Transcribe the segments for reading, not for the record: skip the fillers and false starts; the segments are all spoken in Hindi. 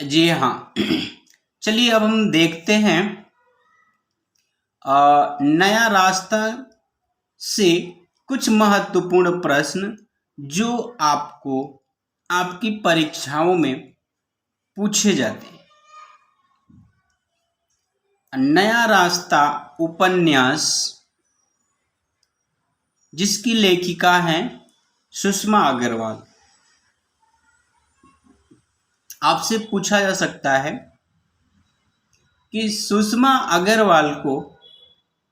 जी हाँ। चलिए अब हम देखते हैं नया रास्ता से कुछ महत्वपूर्ण प्रश्न जो आपको आपकी परीक्षाओं में पूछे जाते हैं। नया रास्ता उपन्यास जिसकी लेखिका हैं सुषमा अग्रवाल। आपसे पूछा जा सकता है कि सुषमा अग्रवाल को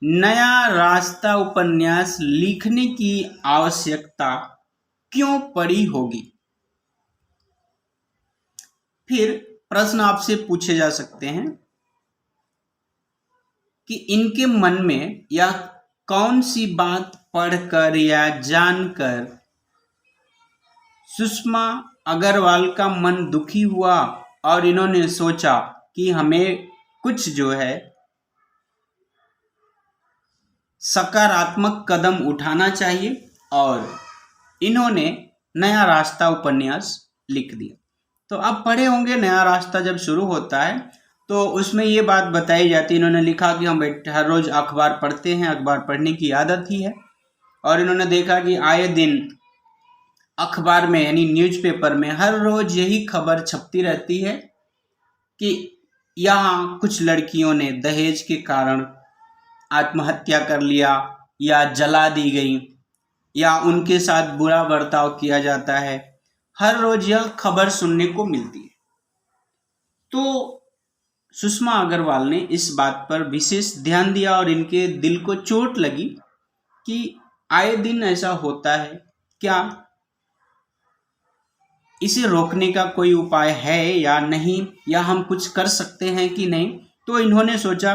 नया रास्ता उपन्यास लिखने की आवश्यकता क्यों पड़ी होगी। फिर प्रश्न आपसे पूछे जा सकते हैं कि इनके मन में या कौन सी बात पढ़कर या जानकर सुषमा अग्रवाल का मन दुखी हुआ और इन्होंने सोचा कि हमें कुछ जो है सकारात्मक कदम उठाना चाहिए और इन्होंने नया रास्ता उपन्यास लिख दिया। तो आप पढ़े होंगे नया रास्ता जब शुरू होता है तो उसमें ये बात बताई जाती है, इन्होंने लिखा कि हम हर रोज अखबार पढ़ते हैं, अखबार पढ़ने की आदत ही है, और इन्होंने देखा कि आए दिन अखबार में यानी न्यूज़पेपर में हर रोज यही खबर छपती रहती है कि यहाँ कुछ लड़कियों ने दहेज के कारण आत्महत्या कर लिया या जला दी गई या उनके साथ बुरा बर्ताव किया जाता है। हर रोज यह खबर सुनने को मिलती है। तो सुषमा अग्रवाल ने इस बात पर विशेष ध्यान दिया और इनके दिल को चोट लगी कि आए दिन ऐसा होता है, क्या इसे रोकने का कोई उपाय है या नहीं, या हम कुछ कर सकते हैं कि नहीं। तो इन्होंने सोचा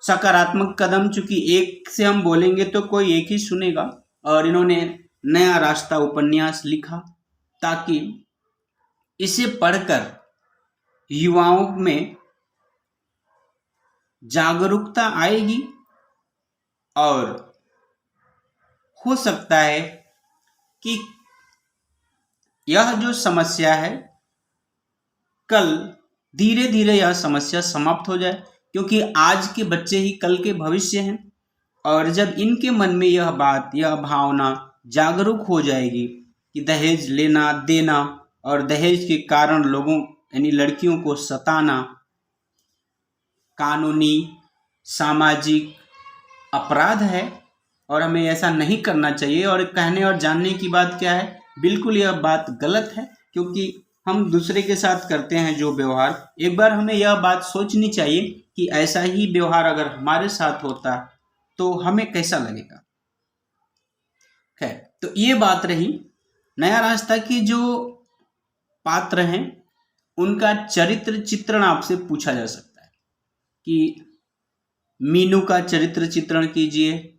सकारात्मक कदम, चूंकि एक से हम बोलेंगे तो कोई एक ही सुनेगा, और इन्होंने नया रास्ता उपन्यास लिखा ताकि इसे पढ़कर युवाओं में जागरूकता आएगी और हो सकता है कि यह जो समस्या है कल धीरे धीरे यह समस्या समाप्त हो जाए, क्योंकि आज के बच्चे ही कल के भविष्य हैं। और जब इनके मन में यह बात, यह भावना जागरूक हो जाएगी कि दहेज लेना देना और दहेज के कारण लोगों यानी लड़कियों को सताना कानूनी सामाजिक अपराध है और हमें ऐसा नहीं करना चाहिए। और कहने और जानने की बात क्या है, बिल्कुल यह बात गलत है, क्योंकि हम दूसरे के साथ करते हैं जो व्यवहार, एक बार हमें यह बात सोचनी चाहिए कि ऐसा ही व्यवहार अगर हमारे साथ होता तो हमें कैसा लगेगा। खैर, तो ये बात रही नया रास्ता की जो पात्र हैं उनका चरित्र चित्रण आपसे पूछा जा सकता है कि मीनू का चरित्र चित्रण कीजिए,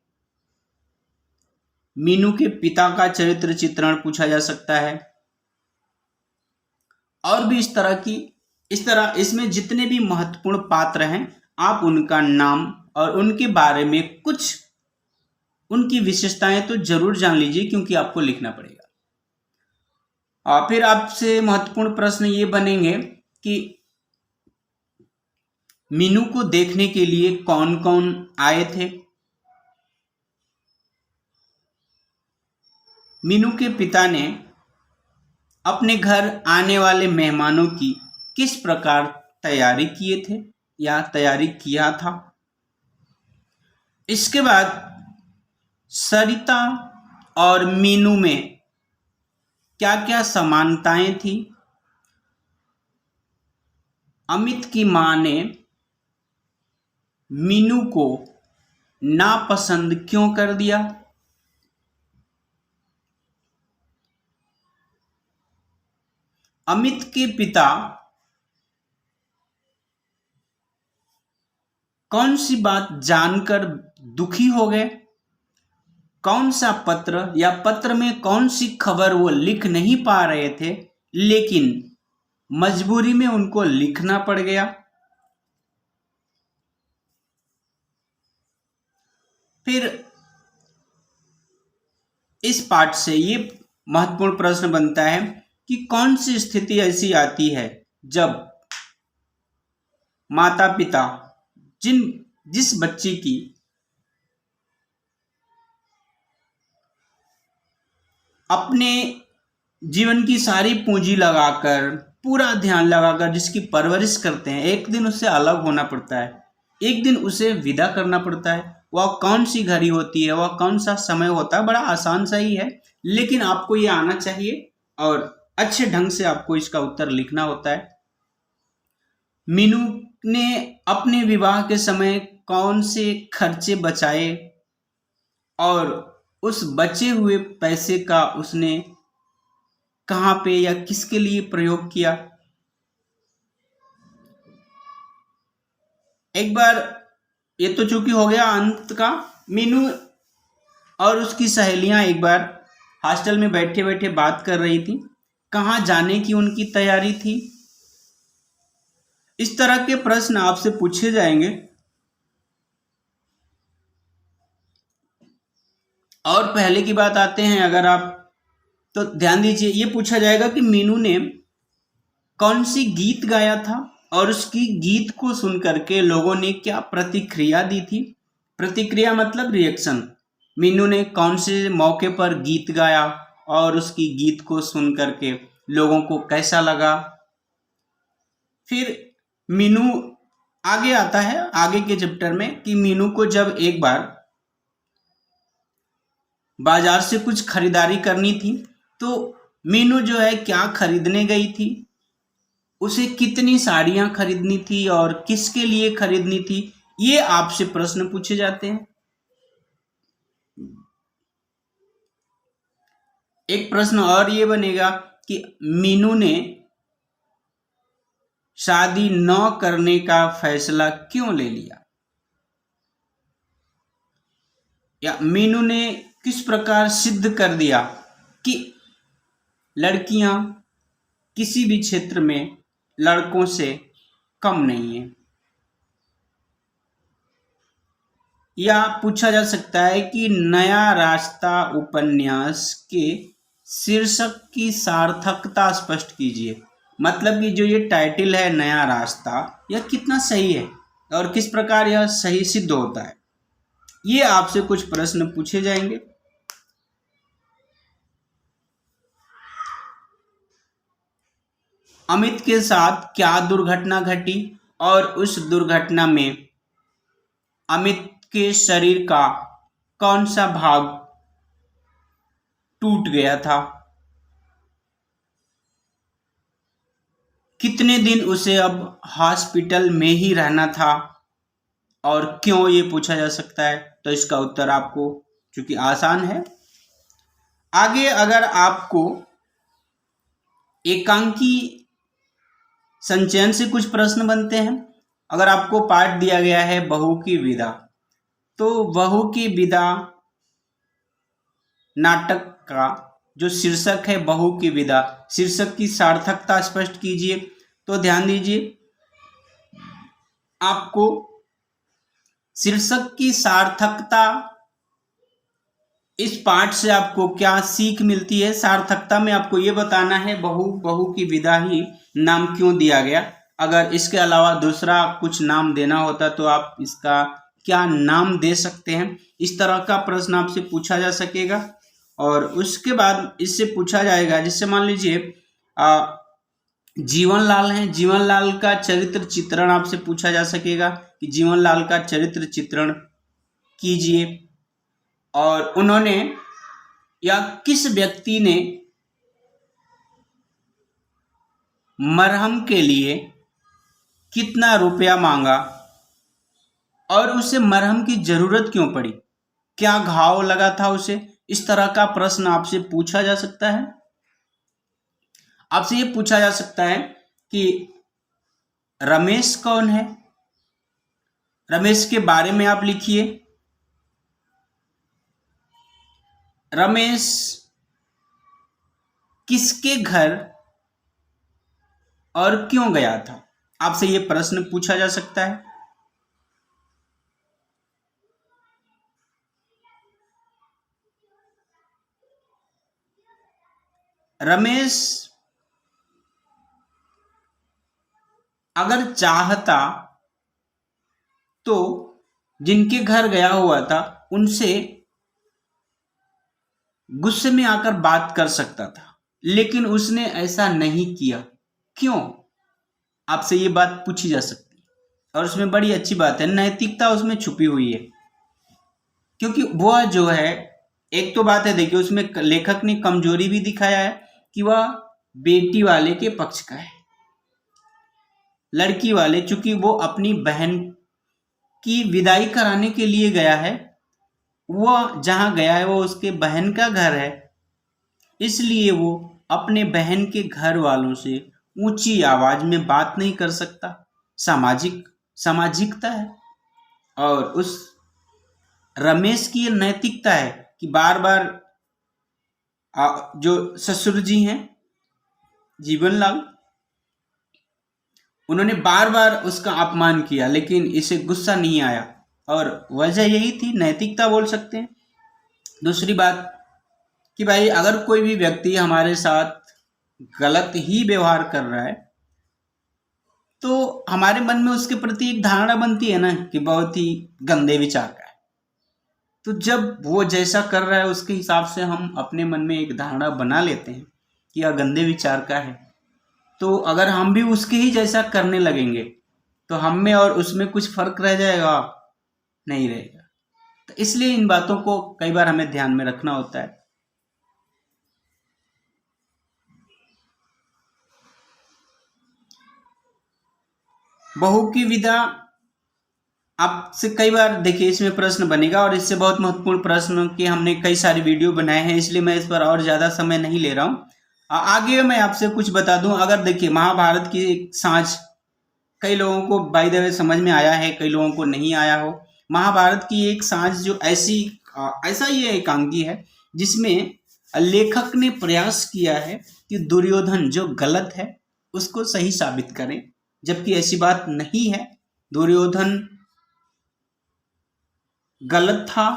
मीनू के पिता का चरित्र चित्रण पूछा जा सकता है, और भी इस तरह इसमें जितने भी महत्वपूर्ण पात्र हैं आप उनका नाम और उनके बारे में कुछ उनकी विशेषताएं तो जरूर जान लीजिए, क्योंकि आपको लिखना पड़ेगा। और फिर आपसे महत्वपूर्ण प्रश्न ये बनेंगे कि मीनू को देखने के लिए कौन कौन आए थे, मीनू के पिता ने अपने घर आने वाले मेहमानों की किस प्रकार तैयारी किए थे या तैयारी किया था। इसके बाद सरिता और मीनू में क्या क्या समानताएं थी, अमित की मां ने मीनू को नापसंद क्यों कर दिया, अमित के पिता कौन सी बात जानकर दुखी हो गए, कौन सा पत्र या पत्र में कौन सी खबर वो लिख नहीं पा रहे थे लेकिन मजबूरी में उनको लिखना पड़ गया। फिर इस पाठ से ये महत्वपूर्ण प्रश्न बनता है कि कौन सी स्थिति ऐसी आती है जब माता पिता जिस बच्चे की अपने जीवन की सारी पूंजी लगाकर, पूरा ध्यान लगाकर जिसकी परवरिश करते हैं, एक दिन उससे अलग होना पड़ता है, एक दिन उसे विदा करना पड़ता है। वह कौन सी घड़ी होती है, वह कौन सा समय होता है? बड़ा आसान सा ही है, लेकिन आपको ये आना चाहिए और अच्छे ढंग से आपको इसका उत्तर लिखना होता है। मीनू ने अपने विवाह के समय कौन से खर्चे बचाए और उस बचे हुए पैसे का उसने कहाँ पे या किसके लिए प्रयोग किया? एक बार ये तो चूंकि हो गया अंत का। मीनू और उसकी सहेलियां एक बार हॉस्टल में बैठे बैठे बात कर रही थी। कहाँ जाने की उनकी तैयारी थी? इस तरह के प्रश्न आपसे पूछे जाएंगे। और पहले की बात आते हैं, अगर आप तो ध्यान दीजिए, ये पूछा जाएगा कि मीनू ने कौन सी गीत गाया था और उसकी गीत को सुन करके लोगों ने क्या प्रतिक्रिया दी थी। प्रतिक्रिया मतलब रिएक्शन। मीनू ने कौन से मौके पर गीत गाया और उसकी गीत को सुन करके लोगों को कैसा लगा। फिर मीनू आगे आता है, आगे के चैप्टर में, कि मीनू को जब एक बार बाजार से कुछ खरीदारी करनी थी तो मीनू जो है क्या खरीदने गई थी, उसे कितनी साड़ियां खरीदनी थी और किसके लिए खरीदनी थी, ये आपसे प्रश्न पूछे जाते हैं। एक प्रश्न और ये बनेगा कि मीनू ने शादी न करने का फैसला क्यों ले लिया, या मीनू ने किस प्रकार सिद्ध कर दिया कि लड़कियां किसी भी क्षेत्र में लड़कों से कम नहीं है। या पूछा जा सकता है कि नया रास्ता उपन्यास के शीर्षक की सार्थकता स्पष्ट कीजिए। मतलब कि जो ये टाइटल है नया रास्ता, यह कितना सही है और किस प्रकार यह सही सिद्ध होता है, ये आपसे कुछ प्रश्न पूछे जाएंगे। अमित के साथ क्या दुर्घटना घटी और उस दुर्घटना में अमित के शरीर का कौन सा भाग टूट गया था। कितने दिन उसे अब हॉस्पिटल में ही रहना था और क्यों, ये पूछा जा सकता है। तो इसका उत्तर आपको चूंकि आसान है। आगे अगर आपको एकांकी संचयन से कुछ प्रश्न बनते हैं। अगर आपको पाठ दिया गया है बहू की विदा, तो बहू की विदा नाटक का जो शीर्षक है बहू की विदा, शीर्षक की सार्थकता स्पष्ट कीजिए। तो ध्यान दीजिए, आपको शीर्षक की सार्थकता, इस पाठ से आपको क्या सीख मिलती है। सार्थकता में आपको ये बताना है बहू की विदा ही नाम क्यों दिया गया। अगर इसके अलावा दूसरा कुछ नाम देना होता तो आप इसका क्या नाम दे सकते हैं, इस तरह का प्रश्न आपसे पूछा जा सकेगा। और उसके बाद इससे पूछा जाएगा, जिससे मान लीजिए जीवनलाल हैं, जीवनलाल का चरित्र चित्रण आपसे पूछा जा सकेगा कि जीवनलाल का चरित्र चित्रण कीजिए। और उन्होंने या किस व्यक्ति ने मरहम के लिए कितना रुपया मांगा और उसे मरहम की जरूरत क्यों पड़ी, क्या घाव लगा था उसे। इस तरह का प्रश्न आपसे पूछा जा सकता है। आपसे यह पूछा जा सकता है कि रमेश कौन है, रमेश के बारे में आप लिखिए। रमेश किसके घर और क्यों गया था, आपसे यह प्रश्न पूछा जा सकता है। रमेश अगर चाहता तो जिनके घर गया हुआ था उनसे गुस्से में आकर बात कर सकता था, लेकिन उसने ऐसा नहीं किया। क्यों? आपसे ये बात पूछी जा सकती है, और उसमें बड़ी अच्छी बात है, नैतिकता उसमें छुपी हुई है। क्योंकि वह जो है, एक तो बात है, देखिए उसमें लेखक ने कमजोरी भी दिखाया है कि वह बेटी वाले के पक्ष का है, लड़की वाले, चूंकि वो अपनी बहन की विदाई कराने के लिए गया है, वह जहां गया है वो उसके बहन का घर है, इसलिए वो अपने बहन के घर वालों से ऊंची आवाज में बात नहीं कर सकता। सामाजिकता है। और उस रमेश की ये नैतिकता है कि बार बार जो ससुर जी हैं जीवनलाल, उन्होंने बार बार उसका अपमान किया, लेकिन इसे गुस्सा नहीं आया, और वजह यही थी, नैतिकता बोल सकते हैं। दूसरी बात कि भाई अगर कोई भी व्यक्ति हमारे साथ गलत ही व्यवहार कर रहा है तो हमारे मन में उसके प्रति एक धारणा बनती है ना कि बहुत ही गंदे विचार का है। तो जब वो जैसा कर रहा है उसके हिसाब से हम अपने मन में एक धारणा बना लेते हैं कि यह गंदे विचार का है, तो अगर हम भी उसके ही जैसा करने लगेंगे तो हम में और उसमें कुछ फर्क रह जाएगा? नहीं रहेगा। तो इसलिए इन बातों को कई बार हमें ध्यान में रखना होता है। बहू की विदा, आपसे कई बार देखिए इसमें प्रश्न बनेगा, और इससे बहुत महत्वपूर्ण प्रश्न कि हमने कई सारे वीडियो बनाए हैं, इसलिए मैं इस पर और ज़्यादा समय नहीं ले रहा हूँ। आगे मैं आपसे कुछ बता दूं। अगर देखिए महाभारत की एक साँझ कई लोगों को बाय द वे समझ में आया है, कई लोगों को नहीं आया हो। महाभारत की एक साँझ जो ऐसा ये एकांगी है जिसमें लेखक ने प्रयास किया है कि दुर्योधन जो गलत है उसको सही साबित करें, जबकि ऐसी बात नहीं है। दुर्योधन गलत था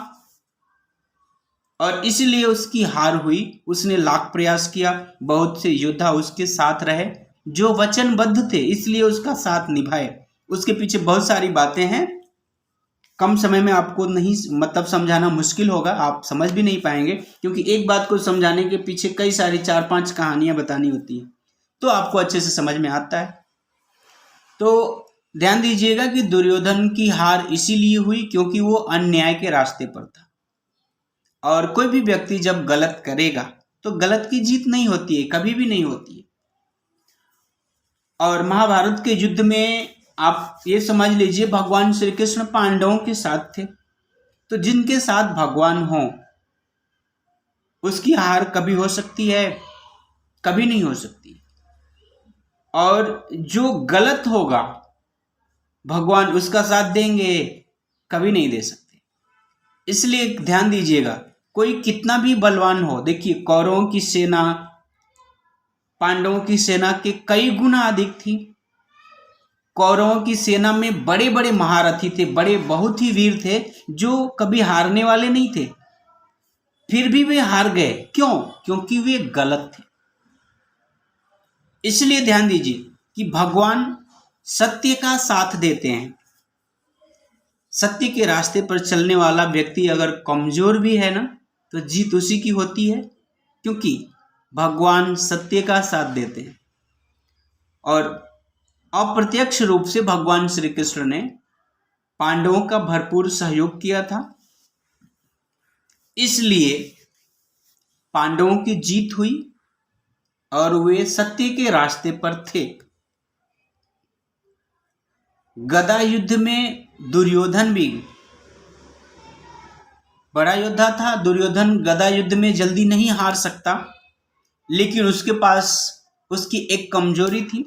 और इसलिए उसकी हार हुई। उसने लाख प्रयास किया, बहुत से योद्धा उसके साथ रहे जो वचनबद्ध थे, इसलिए उसका साथ निभाए। उसके पीछे बहुत सारी बातें हैं, कम समय में आपको नहीं मतलब समझाना मुश्किल होगा, आप समझ भी नहीं पाएंगे, क्योंकि एक बात को समझाने के पीछे कई सारी 4-5 कहानियां बतानी होती हैं, तो आपको अच्छे से समझ में आता है। तो ध्यान दीजिएगा कि दुर्योधन की हार इसीलिए हुई क्योंकि वो अन्याय के रास्ते पर था, और कोई भी व्यक्ति जब गलत करेगा तो गलत की जीत नहीं होती है, कभी भी नहीं होती है। और महाभारत के युद्ध में आप ये समझ लीजिए भगवान श्री कृष्ण पांडवों के साथ थे, तो जिनके साथ भगवान हो उसकी हार कभी हो सकती है? कभी नहीं हो सकती। और जो गलत होगा भगवान उसका साथ देंगे? कभी नहीं दे सकते। इसलिए ध्यान दीजिएगा, कोई कितना भी बलवान हो, देखिए कौरवों की सेना पांडवों की सेना के कई गुना अधिक थी। कौरवों की सेना में बड़े बड़े महारथी थे, बड़े बहुत ही वीर थे जो कभी हारने वाले नहीं थे, फिर भी वे हार गए। क्यों? क्योंकि वे गलत थे। इसलिए ध्यान दीजिए कि भगवान सत्य का साथ देते हैं। सत्य के रास्ते पर चलने वाला व्यक्ति अगर कमजोर भी है ना, तो जीत उसी की होती है, क्योंकि भगवान सत्य का साथ देते हैं। और अप्रत्यक्ष रूप से भगवान श्री कृष्ण ने पांडवों का भरपूर सहयोग किया था, इसलिए पांडवों की जीत हुई और वे सत्य के रास्ते पर थे। गदा युद्ध में दुर्योधन भी बड़ा योद्धा था। दुर्योधन गदा युद्ध में जल्दी नहीं हार सकता, लेकिन उसके पास उसकी एक कमजोरी थी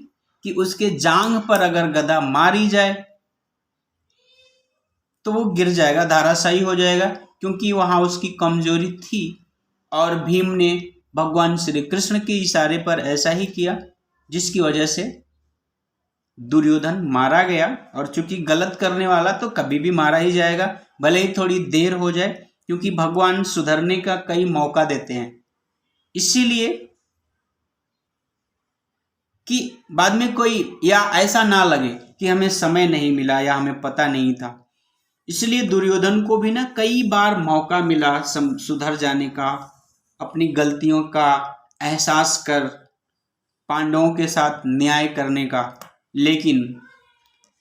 कि उसके जांघ पर अगर गदा मारी जाए तो वो गिर जाएगा, धराशायी हो जाएगा, क्योंकि वहां उसकी कमजोरी थी। और भीम ने भगवान श्री कृष्ण के इशारे पर ऐसा ही किया, जिसकी वजह से दुर्योधन मारा गया। और चूंकि गलत करने वाला तो कभी भी मारा ही जाएगा, भले ही थोड़ी देर हो जाए, क्योंकि भगवान सुधरने का कई मौका देते हैं। इसीलिए कि बाद में कोई या ऐसा ना लगे कि हमें समय नहीं मिला या हमें पता नहीं था, इसलिए दुर्योधन को भी ना कई बार मौका मिला सुधर जाने का, अपनी गलतियों का एहसास कर पांडवों के साथ न्याय करने का, लेकिन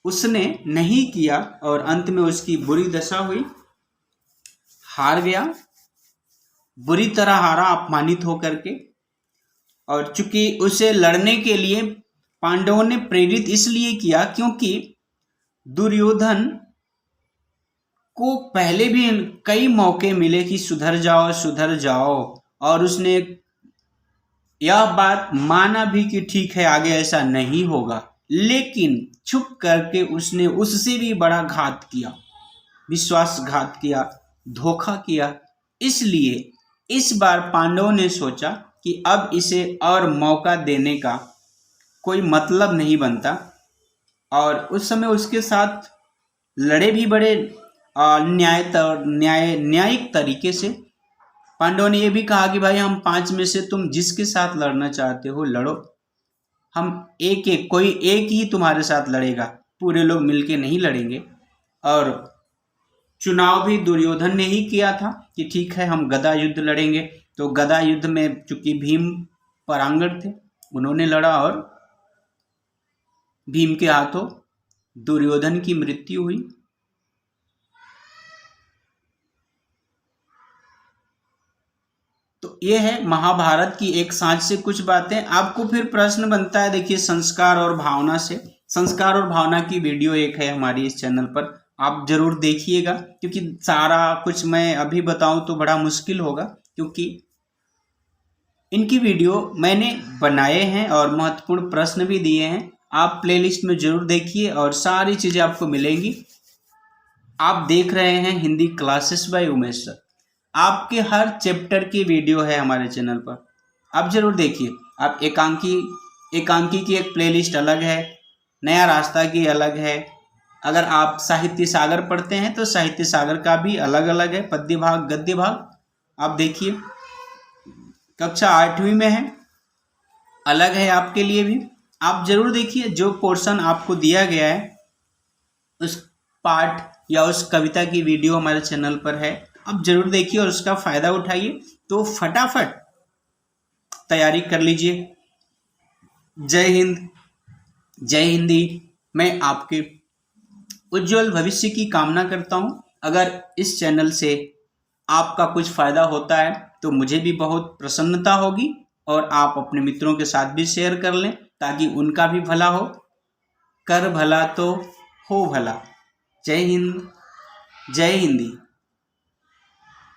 उसने नहीं किया और अंत में उसकी बुरी दशा हुई, हार गया, बुरी तरह हारा अपमानित होकर के। और चूंकि उसे लड़ने के लिए पांडवों ने प्रेरित इसलिए किया क्योंकि दुर्योधन को पहले भी कई मौके मिले कि सुधर जाओ, और उसने यह बात माना भी कि ठीक है आगे ऐसा नहीं होगा, लेकिन छुप करके उसने उससे भी बड़ा घात किया, विश्वासघात किया, धोखा किया। इसलिए इस बार पांडवों ने सोचा कि अब इसे और मौका देने का कोई मतलब नहीं बनता, और उस समय उसके साथ लड़े भी बड़े न्यायिक तरीके से। पांडवों ने यह भी कहा कि भाई हम 5 में से तुम जिसके साथ लड़ना चाहते हो लड़ो, हम कोई एक ही तुम्हारे साथ लड़ेगा, पूरे लोग मिलके नहीं लड़ेंगे। और चुनाव भी दुर्योधन ने ही किया था कि ठीक है हम गदा युद्ध लड़ेंगे। तो गदा युद्ध में चूंकि भीम परांगण थे, उन्होंने लड़ा और भीम के हाथों दुर्योधन की मृत्यु हुई। तो ये है महाभारत की एक सांच से कुछ बातें। आपको फिर प्रश्न बनता है, देखिए संस्कार और भावना से, संस्कार और भावना की वीडियो एक है हमारी इस चैनल पर, आप जरूर देखिएगा, क्योंकि सारा कुछ मैं अभी बताऊं तो बड़ा मुश्किल होगा, क्योंकि इनकी वीडियो मैंने बनाए हैं और महत्वपूर्ण प्रश्न भी दिए हैं। आप प्लेलिस्ट में जरूर देखिए और सारी चीज़ें आपको मिलेंगी। आप देख रहे हैं Hindi classes bye Umesh sir, आपके हर चैप्टर की वीडियो है हमारे चैनल पर, आप जरूर देखिए। आप एकांकी की एक प्लेलिस्ट अलग है, नया रास्ता की अलग है। अगर आप साहित्य सागर पढ़ते हैं तो साहित्य सागर का भी अलग अलग है, पद्य भाग गद्य भाग, आप देखिए। कक्षा 8वीं में है, अलग है आपके लिए भी, आप जरूर देखिए। जो पोर्शन आपको दिया गया है उस पाठ या उस कविता की वीडियो हमारे चैनल पर है, आप जरूर देखिए और उसका फायदा उठाइए। तो फटाफट तैयारी कर लीजिए। जय हिंद, जय हिंदी। मैं आपके उज्जवल भविष्य की कामना करता हूं। अगर इस चैनल से आपका कुछ फायदा होता है तो मुझे भी बहुत प्रसन्नता होगी, और आप अपने मित्रों के साथ भी शेयर कर लें ताकि उनका भी भला हो। कर भला तो हो भला। जय हिंद, जय हिंदी।